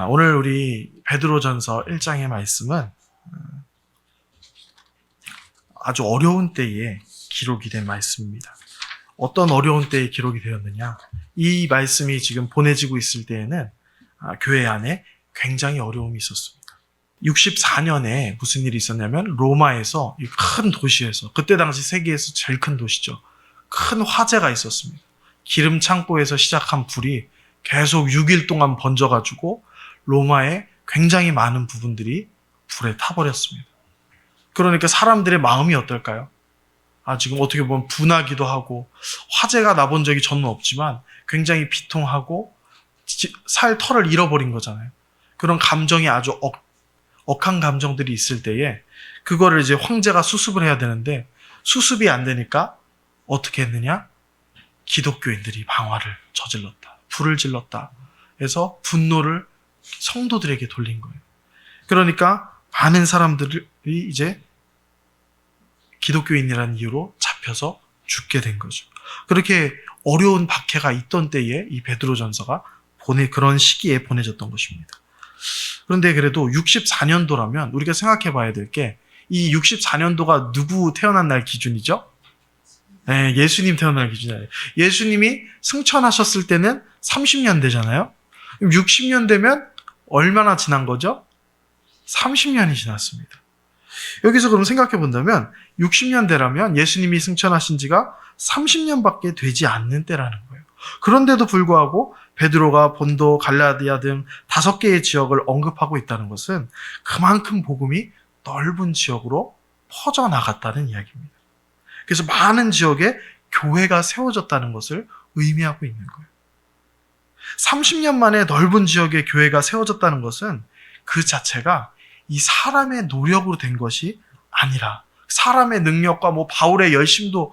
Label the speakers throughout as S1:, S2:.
S1: 오늘 우리 베드로전서 1장의 말씀은 아주 어려운 때에 기록이 된 말씀입니다. 어떤 어려운 때에 기록이 되었느냐? 이 말씀이 지금 보내지고 있을 때에는 교회 안에 굉장히 어려움이 있었습니다. 64년에 무슨 일이 있었냐면 로마에서 이 큰 도시에서, 그때 당시 세계에서 제일 큰 도시죠. 큰 화재가 있었습니다. 기름 창고에서 시작한 불이 계속 6일 동안 번져가지고 로마의 굉장히 많은 부분들이 불에 타버렸습니다. 그러니까 사람들의 마음이 어떨까요? 지금 어떻게 보면 분하기도 하고, 화재가 나본 적이 저는 없지만 굉장히 비통하고 살 털을 잃어버린 거잖아요. 그런 감정이 아주 억한 감정들이 있을 때에 그거를 이제 황제가 수습을 해야 되는데 수습이 안 되니까 어떻게 했느냐? 기독교인들이 방화를 저질렀다. 불을 질렀다. 해서 분노를 성도들에게 돌린 거예요. 그러니까 많은 사람들이 이제 기독교인이라는 이유로 잡혀서 죽게 된 거죠. 그렇게 어려운 박해가 있던 때에 이 베드로전서가 그런 시기에 보내졌던 것입니다. 그런데 그래도 64년도라면 우리가 생각해 봐야 될 게, 이 64년도가 누구 태어난 날 기준이죠? 네, 예수님 태어날 기준이에요. 예수님이 승천하셨을 때는 30년 되잖아요. 60년 되면 얼마나 지난 거죠? 30년이 지났습니다. 여기서 그럼 생각해 본다면 60년 대라면 예수님이 승천하신 지가 30년밖에 되지 않는 때라는 거예요. 그런데도 불구하고 베드로가 본도, 갈라디아 등 5개의 지역을 언급하고 있다는 것은 그만큼 복음이 넓은 지역으로 퍼져나갔다는 이야기입니다. 그래서 많은 지역에 교회가 세워졌다는 것을 의미하고 있는 거예요. 30년 만에 넓은 지역에 교회가 세워졌다는 것은 그 자체가 이 사람의 노력으로 된 것이 아니라, 사람의 능력과 바울의 열심도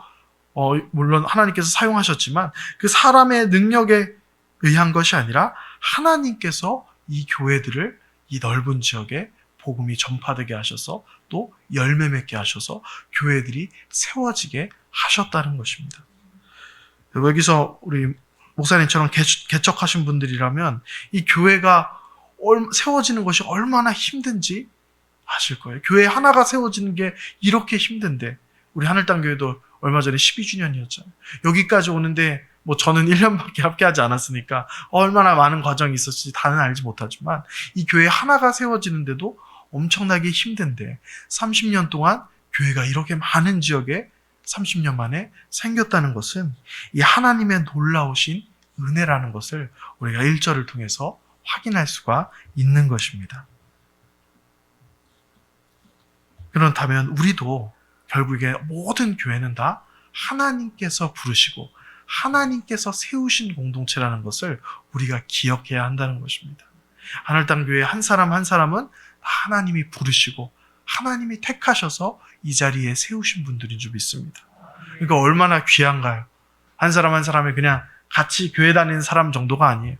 S1: 물론 하나님께서 사용하셨지만 그 사람의 능력에 의한 것이 아니라 하나님께서 이 교회들을 이 넓은 지역에 복음이 전파되게 하셔서 또 열매 맺게 하셔서 교회들이 세워지게 하셨다는 것입니다. 여기서 우리 목사님처럼 개척하신 분들이라면 이 교회가 세워지는 것이 얼마나 힘든지 아실 거예요. 교회 하나가 세워지는 게 이렇게 힘든데, 우리 하늘땅교회도 얼마 전에 12주년이었잖아요. 여기까지 오는데 저는 1년밖에 함께하지 않았으니까 얼마나 많은 과정이 있었을지 다는 알지 못하지만, 이 교회 하나가 세워지는데도 엄청나게 힘든데 30년 동안 교회가 이렇게 많은 지역에 30년 만에 생겼다는 것은 이 하나님의 놀라우신 은혜라는 것을 우리가 1절을 통해서 확인할 수가 있는 것입니다. 그렇다면 우리도 결국에 모든 교회는 다 하나님께서 부르시고 하나님께서 세우신 공동체라는 것을 우리가 기억해야 한다는 것입니다. 하늘땅교회 한 사람 한 사람은 하나님이 부르시고 하나님이 택하셔서 이 자리에 세우신 분들인 줄 믿습니다. 그러니까 얼마나 귀한가요? 한 사람 한 사람이 그냥 같이 교회 다니는 사람 정도가 아니에요.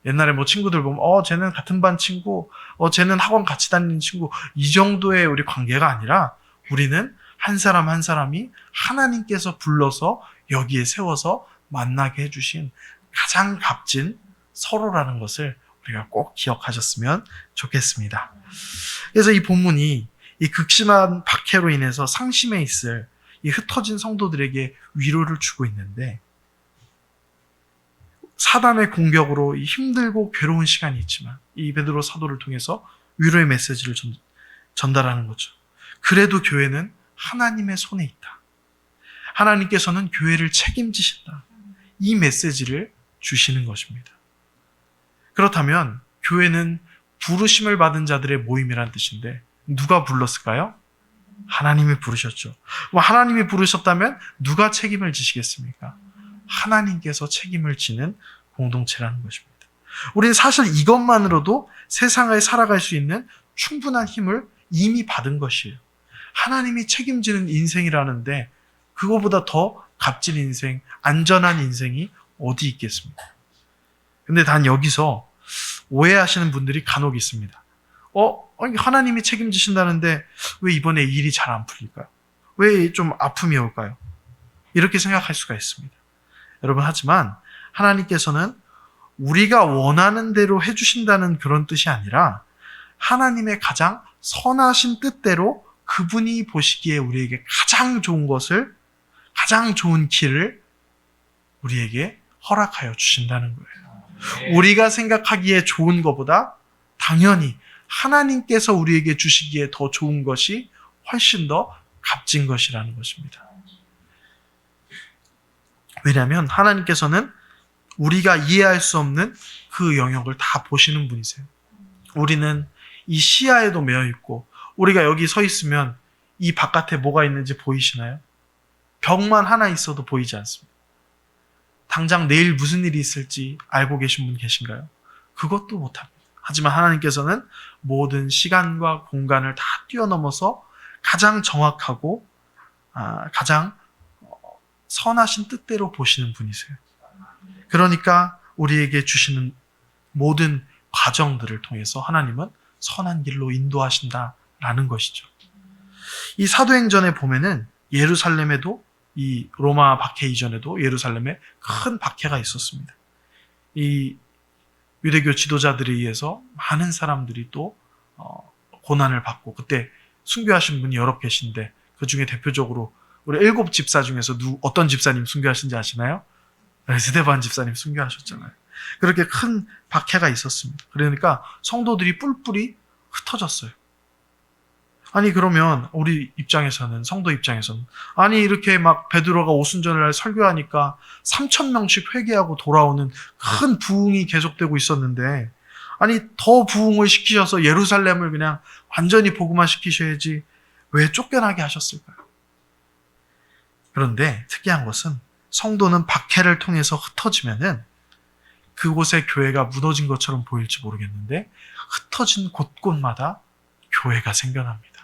S1: 옛날에 친구들 보면 쟤는 같은 반 친구, 쟤는 학원 같이 다니는 친구, 이 정도의 우리 관계가 아니라 우리는 한 사람 한 사람이 하나님께서 불러서 여기에 세워서 만나게 해주신 가장 값진 서로라는 것을 우리가 꼭 기억하셨으면 좋겠습니다. 그래서 이 본문이 이 극심한 박해로 인해서 상심해 있을 이 흩어진 성도들에게 위로를 주고 있는데, 사단의 공격으로 힘들고 괴로운 시간이 있지만 이 베드로 사도를 통해서 위로의 메시지를 전달하는 거죠. 그래도 교회는 하나님의 손에 있다. 하나님께서는 교회를 책임지신다. 이 메시지를 주시는 것입니다. 그렇다면 교회는 부르심을 받은 자들의 모임이란 뜻인데 누가 불렀을까요? 하나님이 부르셨죠. 하나님이 부르셨다면 누가 책임을 지시겠습니까? 하나님께서 책임을 지는 공동체라는 것입니다. 우리는 사실 이것만으로도 세상을 살아갈 수 있는 충분한 힘을 이미 받은 것이에요. 하나님이 책임지는 인생이라는데 그거보다 더 값진 인생, 안전한 인생이 어디 있겠습니까? 근데 단 여기서 오해하시는 분들이 간혹 있습니다. 하나님이 책임지신다는데 왜 이번에 일이 잘 안 풀릴까요? 왜 좀 아픔이 올까요? 이렇게 생각할 수가 있습니다. 여러분, 하지만 하나님께서는 우리가 원하는 대로 해주신다는 그런 뜻이 아니라 하나님의 가장 선하신 뜻대로 그분이 보시기에 우리에게 가장 좋은 것을, 가장 좋은 길을 우리에게 허락하여 주신다는 거예요. 우리가 생각하기에 좋은 것보다 당연히 하나님께서 우리에게 주시기에 더 좋은 것이 훨씬 더 값진 것이라는 것입니다. 왜냐하면 하나님께서는 우리가 이해할 수 없는 그 영역을 다 보시는 분이세요. 우리는 이 시야에도 매여 있고, 우리가 여기 서 있으면 이 바깥에 뭐가 있는지 보이시나요? 벽만 하나 있어도 보이지 않습니다. 당장 내일 무슨 일이 있을지 알고 계신 분 계신가요? 그것도 못합니다. 하지만 하나님께서는 모든 시간과 공간을 다 뛰어넘어서 가장 정확하고 가장 선하신 뜻대로 보시는 분이세요. 그러니까 우리에게 주시는 모든 과정들을 통해서 하나님은 선한 길로 인도하신다라는 것이죠. 이 사도행전에 보면은 예루살렘에도, 이 로마 박해 이전에도 예루살렘에 큰 박해가 있었습니다. 이 유대교 지도자들에 의해서 많은 사람들이 또 고난을 받고, 그때 순교하신 분이 여러 계신데 그 중에 대표적으로 우리 7 집사 중에서 어떤 집사님 순교하신지 아시나요? 스데반 집사님 순교하셨잖아요. 그렇게 큰 박해가 있었습니다. 그러니까 성도들이 뿔뿔이 흩어졌어요. 아니 그러면 우리 입장에서는, 성도 입장에서는, 아니 이렇게 막 베드로가 오순절날 설교하니까 3,000명씩 회개하고 돌아오는 큰 부흥이 계속되고 있었는데, 아니 더 부흥을 시키셔서 예루살렘을 그냥 완전히 복음화 시키셔야지 왜 쫓겨나게 하셨을까요? 그런데 특이한 것은 성도는 박해를 통해서 흩어지면은 그곳에 교회가 무너진 것처럼 보일지 모르겠는데 흩어진 곳곳마다 교회가 생겨납니다.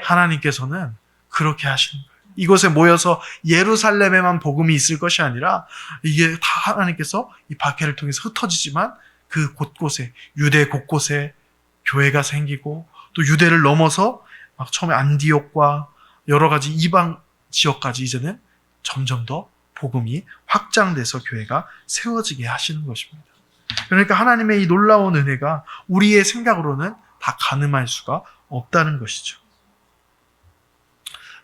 S1: 하나님께서는 그렇게 하시는 거예요. 이곳에 모여서 예루살렘에만 복음이 있을 것이 아니라 이게 다 하나님께서 이 박해를 통해서 흩어지지만 그 곳곳에, 유대 곳곳에 교회가 생기고, 또 유대를 넘어서 막 처음에 안디옥과 여러 가지 이방 지역까지 이제는 점점 더 복음이 확장돼서 교회가 세워지게 하시는 것입니다. 그러니까 하나님의 이 놀라운 은혜가 우리의 생각으로는 다 가늠할 수가 없다는 것이죠.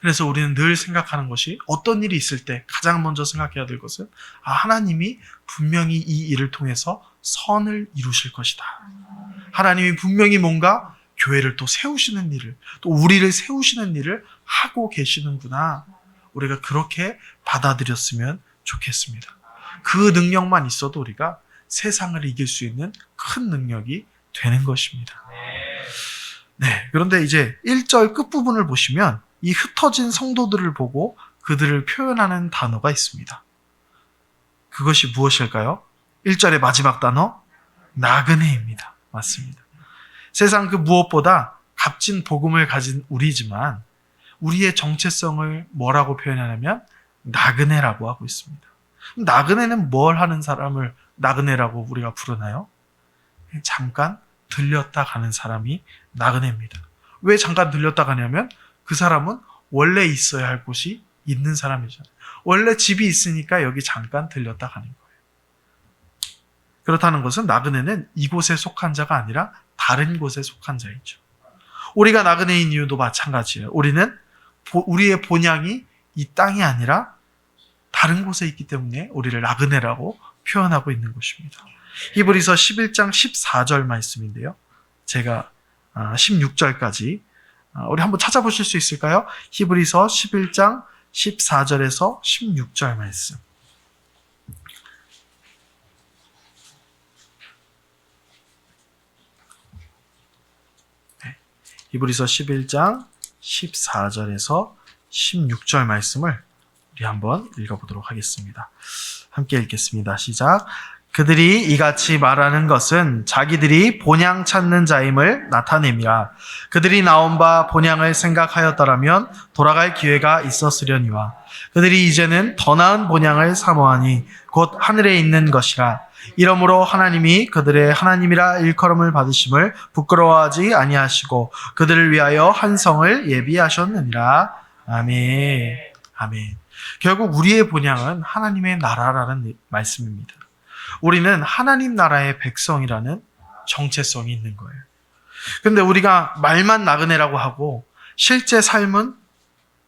S1: 그래서 우리는 늘 생각하는 것이, 어떤 일이 있을 때 가장 먼저 생각해야 될 것은 하나님이 분명히 이 일을 통해서 선을 이루실 것이다. 하나님이 분명히 뭔가 교회를 또 세우시는 일을, 또 우리를 세우시는 일을 하고 계시는구나. 우리가 그렇게 받아들였으면 좋겠습니다. 그 능력만 있어도 우리가 세상을 이길 수 있는 큰 능력이 되는 것입니다. 네, 그런데 이제 1절 끝부분을 보시면 이 흩어진 성도들을 보고 그들을 표현하는 단어가 있습니다. 그것이 무엇일까요? 1절의 마지막 단어, 나그네입니다. 맞습니다. 세상 그 무엇보다 값진 복음을 가진 우리지만 우리의 정체성을 뭐라고 표현하냐면 나그네라고 하고 있습니다. 나그네는 뭘 하는 사람을 나그네라고 우리가 부르나요? 잠깐 들렸다 가는 사람이 나그네입니다. 왜 잠깐 들렸다 가냐면 그 사람은 원래 있어야 할 곳이 있는 사람이잖아요. 원래 집이 있으니까 여기 잠깐 들렸다 가는 거예요. 그렇다는 것은 나그네는 이곳에 속한 자가 아니라 다른 곳에 속한 자이죠. 우리가 나그네인 이유도 마찬가지예요. 우리는 우리의 본향이 이 땅이 아니라 다른 곳에 있기 때문에 우리를 나그네라고 표현하고 있는 것입니다. 히브리서 11장 14절 말씀인데요. 제가 16절까지 우리 한번 찾아보실 수 있을까요? 히브리서 11장 14절에서 16절 말씀. 네. 히브리서 11장 14절에서 16절 말씀을 우리 한번 읽어보도록 하겠습니다. 함께 읽겠습니다. 시작. 그들이 이같이 말하는 것은 자기들이 본향 찾는 자임을 나타냄이라. 그들이 나온 바 본향을 생각하였더라면 돌아갈 기회가 있었으려니와. 그들이 이제는 더 나은 본향을 사모하니 곧 하늘에 있는 것이라. 이러므로 하나님이 그들의 하나님이라 일컬음을 받으심을 부끄러워하지 아니하시고 그들을 위하여 한 성을 예비하셨느니라. 아멘. 아멘. 결국 우리의 본향은 하나님의 나라라는 말씀입니다. 우리는 하나님 나라의 백성이라는 정체성이 있는 거예요. 근데 우리가 말만 나그네라고 하고 실제 삶은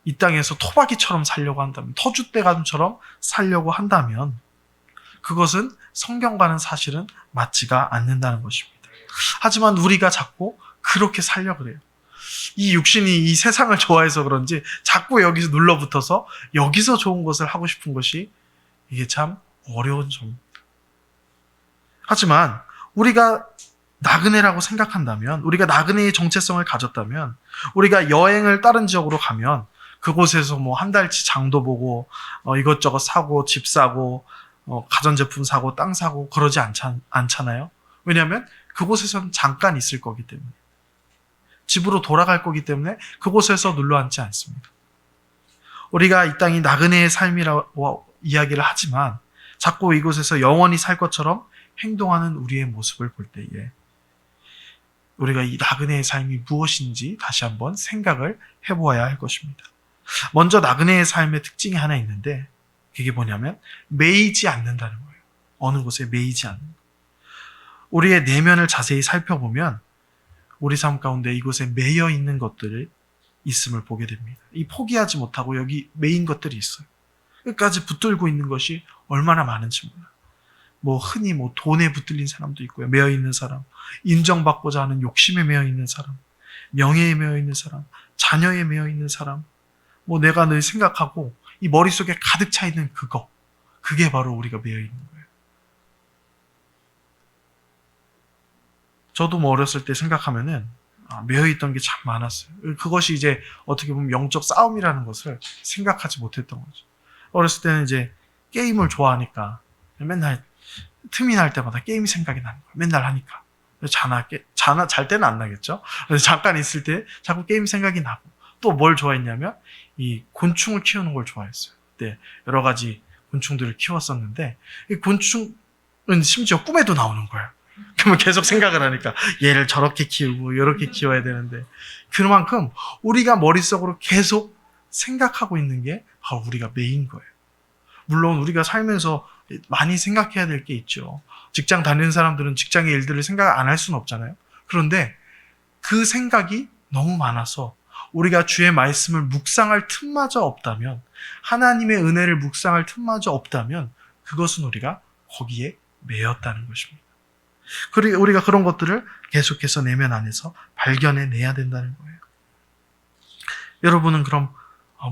S1: 이 땅에서 토박이처럼 살려고 한다면, 터줏대감처럼 살려고 한다면 그것은 성경과는 사실은 맞지가 않는다는 것입니다. 하지만 우리가 자꾸 그렇게 살려고 그래요. 이 육신이 이 세상을 좋아해서 그런지 자꾸 여기서 눌러붙어서 여기서 좋은 것을 하고 싶은 것이 이게 참 어려운 점입니다. 하지만 우리가 나그네라고 생각한다면, 우리가 나그네의 정체성을 가졌다면, 우리가 여행을 다른 지역으로 가면 그곳에서 뭐 한 달치 장도 보고 이것저것 사고 집 사고 가전제품 사고 땅 사고 그러지 않잖아요. 왜냐하면 그곳에서는 잠깐 있을 거기 때문에, 집으로 돌아갈 거기 때문에 그곳에서 눌러 앉지 않습니다. 우리가 이 땅이 나그네의 삶이라고 이야기를 하지만 자꾸 이곳에서 영원히 살 것처럼 행동하는 우리의 모습을 볼 때에 우리가 이 나그네의 삶이 무엇인지 다시 한번 생각을 해보아야 할 것입니다. 먼저 나그네의 삶의 특징이 하나 있는데 그게 뭐냐면 매이지 않는다는 거예요. 어느 곳에 매이지 않는 거예요. 우리의 내면을 자세히 살펴보면 우리 삶 가운데 이곳에 매여 있는 것들이 있음을 보게 됩니다. 이 포기하지 못하고 여기 매인 것들이 있어요. 끝까지 붙들고 있는 것이 얼마나 많은지 몰라요. 뭐 흔히 뭐 돈에 붙들린 사람도 있고요. 매여 있는 사람, 인정받고자 하는 욕심에 매여 있는 사람, 명예에 매여 있는 사람, 자녀에 매여 있는 사람, 뭐 내가 늘 생각하고 이 머릿속에 가득 차 있는 그게 바로 우리가 매여 있는 거예요. 저도 뭐 어렸을 때 생각하면은 매여 있던 게 참 많았어요. 그것이 이제 어떻게 보면 영적 싸움이라는 것을 생각하지 못했던 거죠. 어렸을 때는 이제 게임을 좋아하니까 맨날 틈이 날 때마다 게임이 생각이 나는 거예요. 맨날 하니까. 잘 때는 안 나겠죠. 그래서 잠깐 있을 때 자꾸 게임 생각이 나고, 또 뭘 좋아했냐면 이 곤충을 키우는 걸 좋아했어요. 그때 여러 가지 곤충들을 키웠었는데 이 곤충은 심지어 꿈에도 나오는 거예요. 그러면 계속 생각을 하니까 얘를 저렇게 키우고 이렇게 키워야 되는데, 그만큼 우리가 머릿속으로 계속 생각하고 있는 게 바로 우리가 매인 거예요. 물론 우리가 살면서 많이 생각해야 될 게 있죠. 직장 다니는 사람들은 직장의 일들을 생각 안 할 수는 없잖아요. 그런데 그 생각이 너무 많아서 우리가 주의 말씀을 묵상할 틈마저 없다면, 하나님의 은혜를 묵상할 틈마저 없다면 그것은 우리가 거기에 매였다는 것입니다. 그리고 우리가 그런 것들을 계속해서 내면 안에서 발견해내야 된다는 거예요. 여러분은 그럼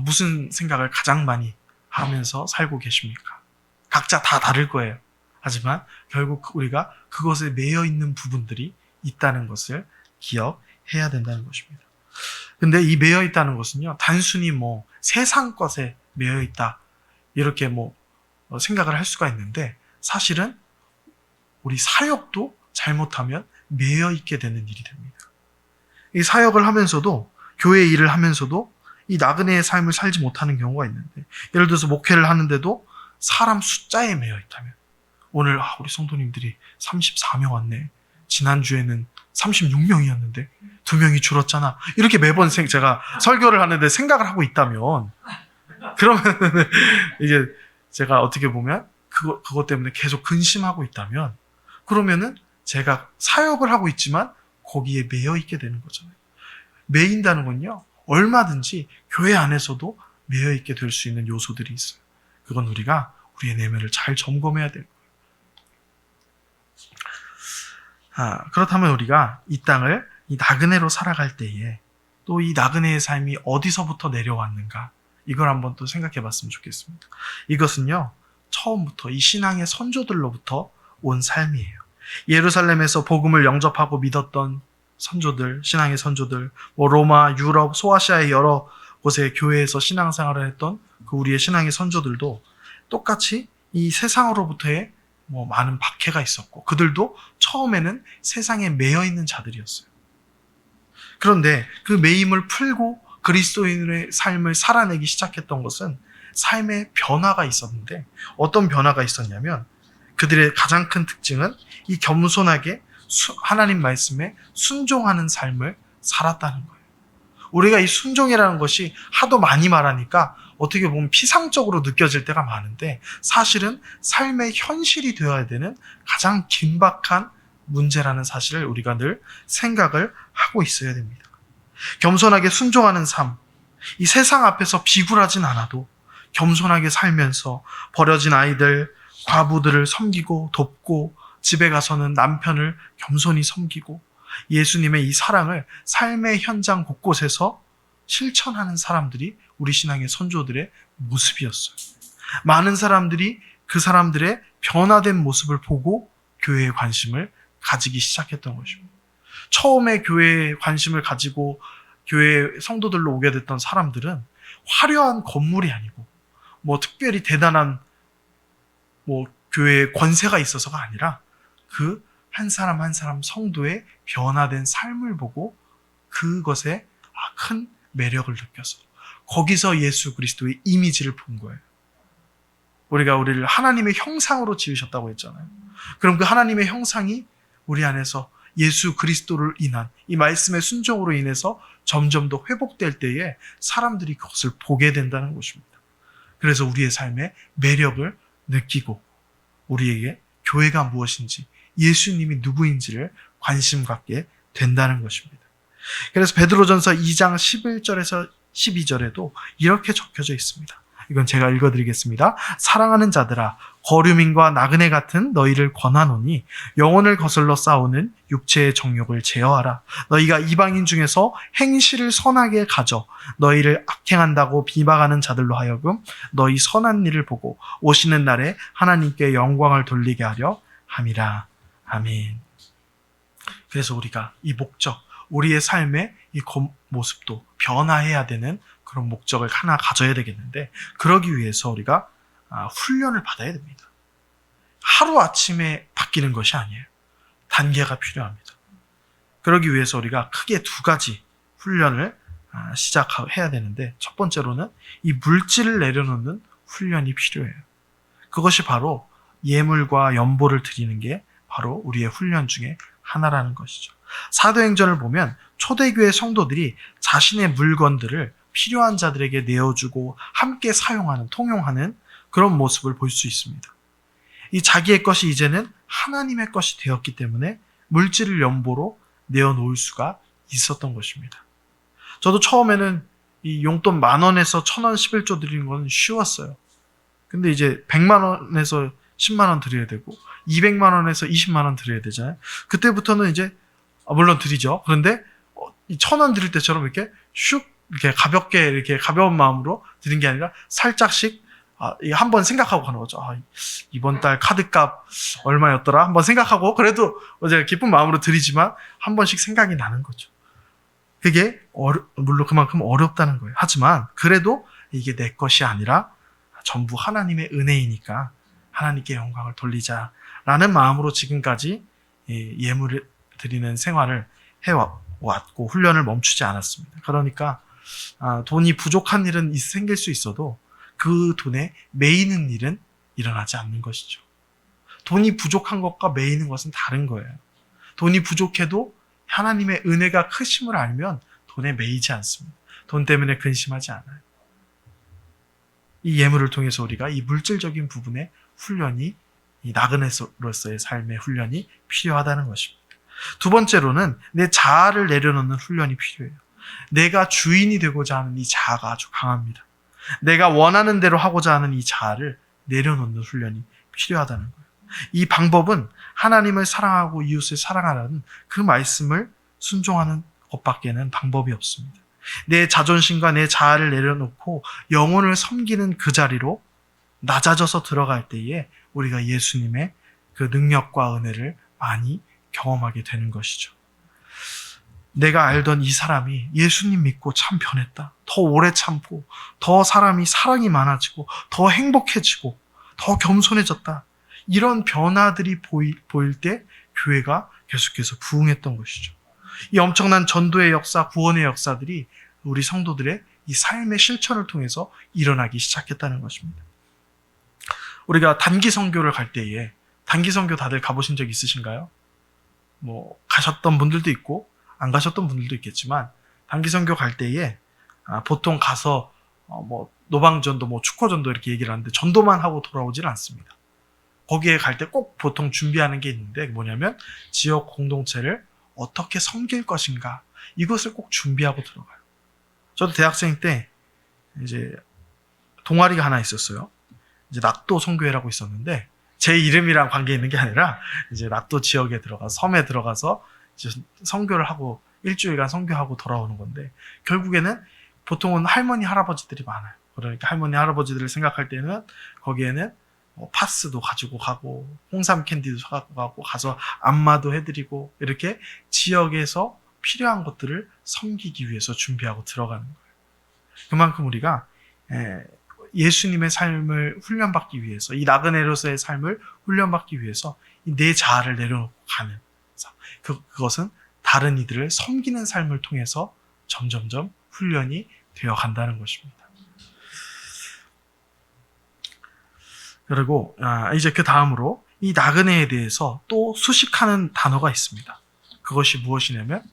S1: 무슨 생각을 가장 많이 하면서 살고 계십니까? 각자 다 다를 거예요. 하지만 결국 우리가 그것에 매여 있는 부분들이 있다는 것을 기억해야 된다는 것입니다. 근데 이 매여 있다는 것은요, 단순히 뭐 세상 것에 매여 있다 이렇게 뭐 생각을 할 수가 있는데, 사실은 우리 사역도 잘못하면 매여 있게 되는 일이 됩니다. 이 사역을 하면서도, 교회 일을 하면서도 이 나그네의 삶을 살지 못하는 경우가 있는데, 예를 들어서 목회를 하는데도 사람 숫자에 매여 있다면, 오늘 우리 성도님들이 34명 왔네, 지난주에는 36명이었는데 2명이 줄었잖아, 이렇게 매번 제가 설교를 하는데 생각을 하고 있다면, 그러면 이제 제가 어떻게 보면 그것 때문에 계속 근심하고 있다면, 그러면은 제가 사역을 하고 있지만 거기에 매여 있게 되는 거잖아요. 매인다는 건요, 얼마든지 교회 안에서도 매여 있게 될 수 있는 요소들이 있어요. 그건 우리가 우리의 내면을 잘 점검해야 될 거예요. 그렇다면 우리가 이 땅을 이 나그네로 살아갈 때에 또 이 나그네의 삶이 어디서부터 내려왔는가, 이걸 한번 또 생각해 봤으면 좋겠습니다. 이것은요, 처음부터 이 신앙의 선조들로부터 온 삶이에요. 예루살렘에서 복음을 영접하고 믿었던 선조들, 신앙의 선조들, 뭐 로마, 유럽, 소아시아의 여러 곳의 교회에서 신앙생활을 했던 그 우리의 신앙의 선조들도 똑같이 이 세상으로부터의 뭐 많은 박해가 있었고, 그들도 처음에는 세상에 매여 있는 자들이었어요. 그런데 그 매임을 풀고 그리스도인의 삶을 살아내기 시작했던 것은 삶의 변화가 있었는데, 어떤 변화가 있었냐면 그들의 가장 큰 특징은 이 겸손하게 하나님 말씀에 순종하는 삶을 살았다는 거예요. 우리가 이 순종이라는 것이 하도 많이 말하니까 어떻게 보면 피상적으로 느껴질 때가 많은데 사실은 삶의 현실이 되어야 되는 가장 긴박한 문제라는 사실을 우리가 늘 생각을 하고 있어야 됩니다. 겸손하게 순종하는 삶, 이 세상 앞에서 비굴하진 않아도 겸손하게 살면서 버려진 아이들, 과부들을 섬기고 돕고 집에 가서는 남편을 겸손히 섬기고 예수님의 이 사랑을 삶의 현장 곳곳에서 실천하는 사람들이 우리 신앙의 선조들의 모습이었어요. 많은 사람들이 그 사람들의 변화된 모습을 보고 교회에 관심을 가지기 시작했던 것입니다. 처음에 교회에 관심을 가지고 교회 성도들로 오게 됐던 사람들은 화려한 건물이 아니고 특별히 대단한 교회에 권세가 있어서가 아니라 그 한 사람 한 사람 성도의 변화된 삶을 보고 그것에 큰 매력을 느껴서 거기서 예수 그리스도의 이미지를 본 거예요. 우리를 하나님의 형상으로 지으셨다고 했잖아요. 그럼 그 하나님의 형상이 우리 안에서 예수 그리스도를 인한 이 말씀의 순종으로 인해서 점점 더 회복될 때에 사람들이 그것을 보게 된다는 것입니다. 그래서 우리의 삶의 매력을 느끼고 우리에게 교회가 무엇인지 예수님이 누구인지를 관심 갖게 된다는 것입니다. 그래서 베드로전서 2장 11절에서 12절에도 이렇게 적혀져 있습니다. 이건 제가 읽어드리겠습니다. 사랑하는 자들아, 거류민과 나그네 같은 너희를 권하노니 영혼을 거슬러 싸우는 육체의 정욕을 제어하라. 너희가 이방인 중에서 행실을 선하게 가져 너희를 악행한다고 비방하는 자들로 하여금 너희 선한 일을 보고 오시는 날에 하나님께 영광을 돌리게 하려 함이라. 아멘. 그래서 우리가 이 목적, 우리의 삶의 이 모습도 변화해야 되는 그런 목적을 하나 가져야 되겠는데 그러기 위해서 우리가 훈련을 받아야 됩니다. 하루아침에 바뀌는 것이 아니에요. 단계가 필요합니다. 그러기 위해서 우리가 크게 두 가지 훈련을 시작해야 되는데 첫 번째로는 이 물질을 내려놓는 훈련이 필요해요. 그것이 바로 예물과 연보를 드리는 게 바로 우리의 훈련 중에 하나라는 것이죠. 사도행전을 보면 초대교회 성도들이 자신의 물건들을 필요한 자들에게 내어주고 함께 사용하는, 통용하는 그런 모습을 볼 수 있습니다. 이 자기의 것이 이제는 하나님의 것이 되었기 때문에 물질을 연보로 내어놓을 수가 있었던 것입니다. 저도 처음에는 이 용돈 10,000원에서 1,000원 11조 드리는 건 쉬웠어요. 근데 이제 100만 원에서 10만 원 드려야 되고 200만 원에서 20만 원 드려야 되잖아요. 그때부터는 이제 물론 드리죠. 그런데 1,000원 드릴 때처럼 이렇게 슉 이렇게 가볍게 이렇게 가벼운 마음으로 드린 게 아니라 살짝씩 한번 생각하고 가는 거죠. 이번 달 카드값 얼마였더라? 한번 생각하고 그래도 어제 기쁜 마음으로 드리지만 한 번씩 생각이 나는 거죠. 그게 물론 그만큼 어렵다는 거예요. 하지만 그래도 이게 내 것이 아니라 전부 하나님의 은혜이니까 하나님께 영광을 돌리자라는 마음으로 지금까지 예물을 드리는 생활을 해왔고 훈련을 멈추지 않았습니다. 그러니까 돈이 부족한 일은 생길 수 있어도 그 돈에 매이는 일은 일어나지 않는 것이죠. 돈이 부족한 것과 매이는 것은 다른 거예요. 돈이 부족해도 하나님의 은혜가 크심을 알면 돈에 매이지 않습니다. 돈 때문에 근심하지 않아요. 이 예물을 통해서 우리가 이 물질적인 부분의 훈련이 이 나그네로서의 삶의 훈련이 필요하다는 것입니다. 두 번째로는 내 자아를 내려놓는 훈련이 필요해요. 내가 주인이 되고자 하는 이 자아가 아주 강합니다. 내가 원하는 대로 하고자 하는 이 자아를 내려놓는 훈련이 필요하다는 거예요. 이 방법은 하나님을 사랑하고 이웃을 사랑하라는 그 말씀을 순종하는 것밖에는 방법이 없습니다. 내 자존심과 내 자아를 내려놓고 영혼을 섬기는 그 자리로 낮아져서 들어갈 때에 우리가 예수님의 그 능력과 은혜를 많이 경험하게 되는 것이죠. 내가 알던 이 사람이 예수님 믿고 참 변했다. 더 오래 참고 더 사랑이 많아지고 더 행복해지고 더 겸손해졌다. 이런 변화들이 보일 때 교회가 계속해서 부흥했던 것이죠. 이 엄청난 전도의 역사, 구원의 역사들이 우리 성도들의 이 삶의 실천을 통해서 일어나기 시작했다는 것입니다. 우리가 단기 선교를 갈 때에 단기 선교 다들 가보신 적 있으신가요? 가셨던 분들도 있고 안 가셨던 분들도 있겠지만 단기 선교 갈 때에 보통 가서 뭐 노방전도 뭐 축구전도 이렇게 얘기를 하는데 전도만 하고 돌아오질 않습니다. 거기에 갈 때 꼭 보통 준비하는 게 있는데 뭐냐면 지역 공동체를 어떻게 섬길 것인가 이것을 꼭 준비하고 들어가요. 저도 대학생 때 이제 동아리가 하나 있었어요. 이제 낙도 선교회라고 있었는데 제 이름이랑 관계 있는 게 아니라 이제 낙도 지역에 들어가서 섬에 들어가서 이제 선교를 하고 일주일간 선교하고 돌아오는 건데 결국에는 보통은 할머니 할아버지들이 많아요. 그러니까 할머니 할아버지들을 생각할 때는 거기에는 뭐 파스도 가지고 가고 홍삼 캔디도 사갖고 가고 가서 안마도 해드리고 이렇게 지역에서 필요한 것들을 섬기기 위해서 준비하고 들어가는 거예요. 그만큼 우리가 예수님의 삶을 훈련받기 위해서 이 나그네로서의 삶을 훈련받기 위해서 내 자아를 내려놓고 가는 그것은 다른 이들을 섬기는 삶을 통해서 점점점 훈련이 되어 간다는 것입니다. 그리고 이제 그 다음으로 이 나그네에 대해서 또 수식하는 단어가 있습니다. 그것이 무엇이냐면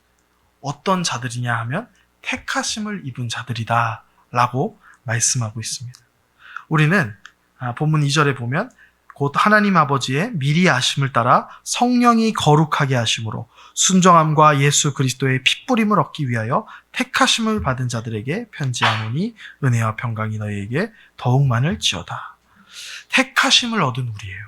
S1: 어떤 자들이냐 하면 택하심을 입은 자들이다 라고 말씀하고 있습니다. 우리는 본문 2절에 보면 곧 하나님 아버지의 미리 아심을 따라 성령이 거룩하게 하심으로 순정함과 예수 그리스도의 핏부림을 얻기 위하여 택하심을 받은 자들에게 편지하노니 은혜와 평강이 너희에게 더욱 많을지어다. 택하심을 얻은 우리예요.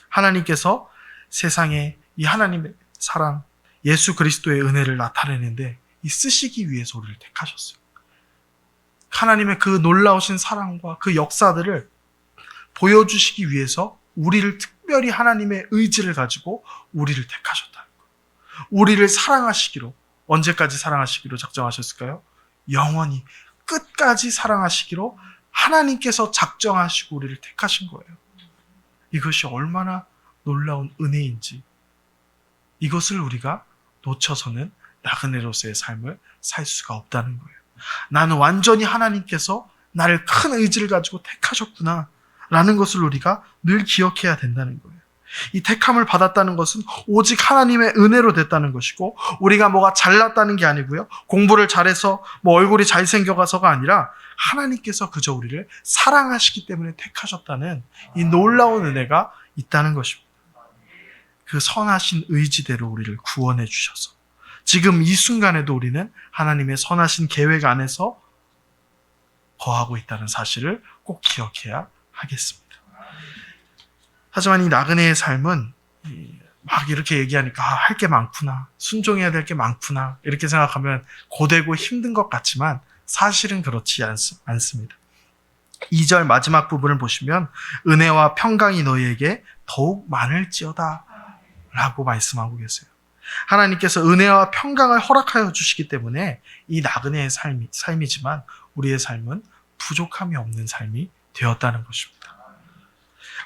S1: 하나님께서 세상에 이 하나님의 사랑, 예수 그리스도의 은혜를 나타내는데 이 쓰시기 위해서 우리를 택하셨어요. 하나님의 그 놀라우신 사랑과 그 역사들을 보여주시기 위해서 우리를 특별히 하나님의 의지를 가지고 우리를 택하셨다는 거예요. 우리를 사랑하시기로, 언제까지 사랑하시기로 작정하셨을까요? 영원히 끝까지 사랑하시기로 하나님께서 작정하시고 우리를 택하신 거예요. 이것이 얼마나 놀라운 은혜인지 이것을 우리가 놓쳐서는 나그네로서의 삶을 살 수가 없다는 거예요. 나는 완전히 하나님께서 나를 큰 의지를 가지고 택하셨구나 라는 것을 우리가 늘 기억해야 된다는 거예요. 이 택함을 받았다는 것은 오직 하나님의 은혜로 됐다는 것이고 우리가 뭐가 잘났다는 게 아니고요. 공부를 잘해서 뭐 얼굴이 잘생겨가서가 아니라 하나님께서 그저 우리를 사랑하시기 때문에 택하셨다는 이 놀라운 은혜가 있다는 것입니다. 그 선하신 의지대로 우리를 구원해 주셔서 지금 이 순간에도 우리는 하나님의 선하신 계획 안에서 거하고 있다는 사실을 꼭 기억해야 하겠습니다. 하지만 이 나그네의 삶은 막 이렇게 얘기하니까 할 게 많구나, 순종해야 될 게 많구나 이렇게 생각하면 고되고 힘든 것 같지만 사실은 그렇지 않습니다. 2절 마지막 부분을 보시면 은혜와 평강이 너희에게 더욱 많을지어다 라고 말씀하고 계세요. 하나님께서 은혜와 평강을 허락하여 주시기 때문에 이 나그네의 삶이지만 우리의 삶은 부족함이 없는 삶이 되었다는 것입니다.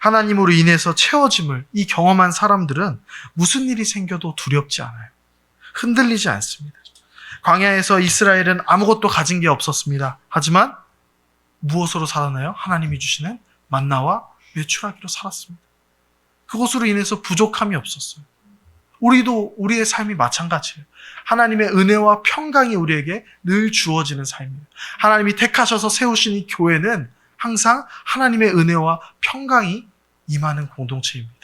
S1: 하나님으로 인해서 채워짐을 이 경험한 사람들은 무슨 일이 생겨도 두렵지 않아요. 흔들리지 않습니다. 광야에서 이스라엘은 아무것도 가진 게 없었습니다. 하지만 무엇으로 살았나요? 하나님이 주시는 만나와 메추라기로 살았습니다. 그것으로 인해서 부족함이 없었어요. 우리도 우리의 삶이 마찬가지예요. 하나님의 은혜와 평강이 우리에게 늘 주어지는 삶이에요. 하나님이 택하셔서 세우신 이 교회는 항상 하나님의 은혜와 평강이 임하는 공동체입니다.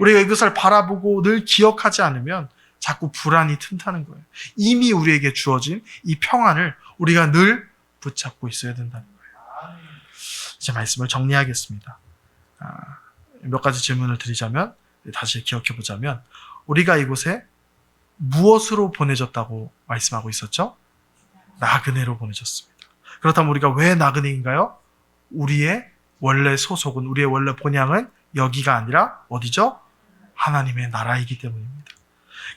S1: 우리가 이것을 바라보고 늘 기억하지 않으면 자꾸 불안이 틈타는 거예요. 이미 우리에게 주어진 이 평안을 우리가 늘 붙잡고 있어야 된다는 거예요. 이제 말씀을 정리하겠습니다. 몇 가지 질문을 드리자면, 다시 기억해 보자면, 우리가 이곳에 무엇으로 보내졌다고 말씀하고 있었죠? 나그네로 보내졌습니다. 그렇다면 우리가 왜 나그네인가요? 우리의 원래 소속은, 우리의 원래 본향은 여기가 아니라 어디죠? 하나님의 나라이기 때문입니다.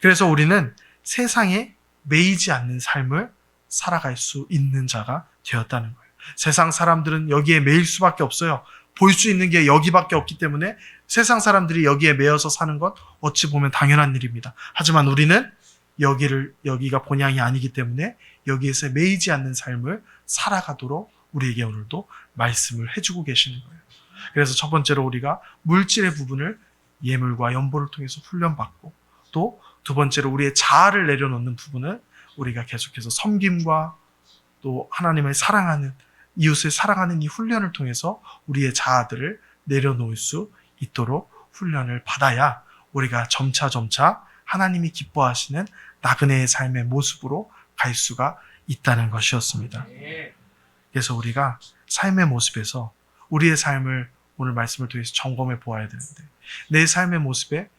S1: 그래서 우리는 세상에 매이지 않는 삶을 살아갈 수 있는 자가 되었다는 거예요. 세상 사람들은 여기에 매일 수밖에 없어요. 볼 수 있는 게 여기밖에 없기 때문에 세상 사람들이 여기에 매여서 사는 것 어찌 보면 당연한 일입니다. 하지만 우리는 여기가 본향이 아니기 때문에 여기에서 매이지 않는 삶을 살아가도록 우리에게 오늘도 말씀을 해주고 계시는 거예요. 그래서 첫 번째로 우리가 물질의 부분을 예물과 연보를 통해서 훈련받고, 또 두 번째로 우리의 자아를 내려놓는 부분은 우리가 계속해서 섬김과 또 하나님을 사랑하는 이웃을 사랑하는 이 훈련을 통해서 우리의 자아들을 내려놓을 수 있도록 훈련을 받아야 우리가 점차 하나님이 기뻐하시는 나그네의 삶의 모습으로 갈 수가 있다는 것이었습니다. 그래서 우리가 삶의 모습에서 우리의 삶을 오늘 말씀을 통해서 점검해 보아야 되는데, 내 삶의 모습에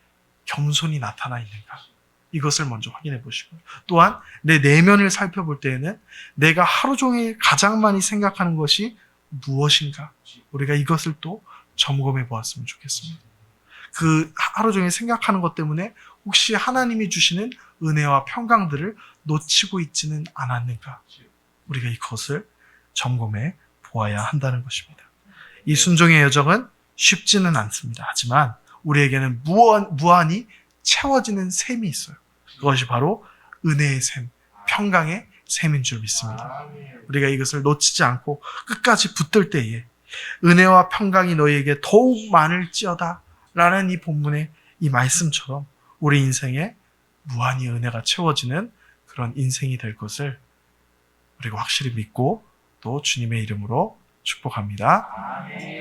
S1: 겸손이 나타나 있는가? 이것을 먼저 확인해 보시고, 또한 내 내면을 살펴볼 때에는 내가 하루 종일 가장 많이 생각하는 것이 무엇인가? 우리가 이것을 또 점검해 보았으면 좋겠습니다. 그 하루 종일 생각하는 것 때문에 혹시 하나님이 주시는 은혜와 평강들을 놓치고 있지는 않았는가? 우리가 이것을 점검해 보아야 한다는 것입니다. 이 순종의 여정은 쉽지는 않습니다. 하지만 우리에게는 무한히 채워지는 셈이 있어요. 그것이 바로 은혜의 셈, 평강의 셈인 줄 믿습니다. 우리가 이것을 놓치지 않고 끝까지 붙들 때에 은혜와 평강이 너희에게 더욱 많을지어다 라는 이 본문의 이 말씀처럼 우리 인생에 무한히 은혜가 채워지는 그런 인생이 될 것을 우리가 확실히 믿고 또 주님의 이름으로 축복합니다.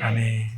S1: 아멘.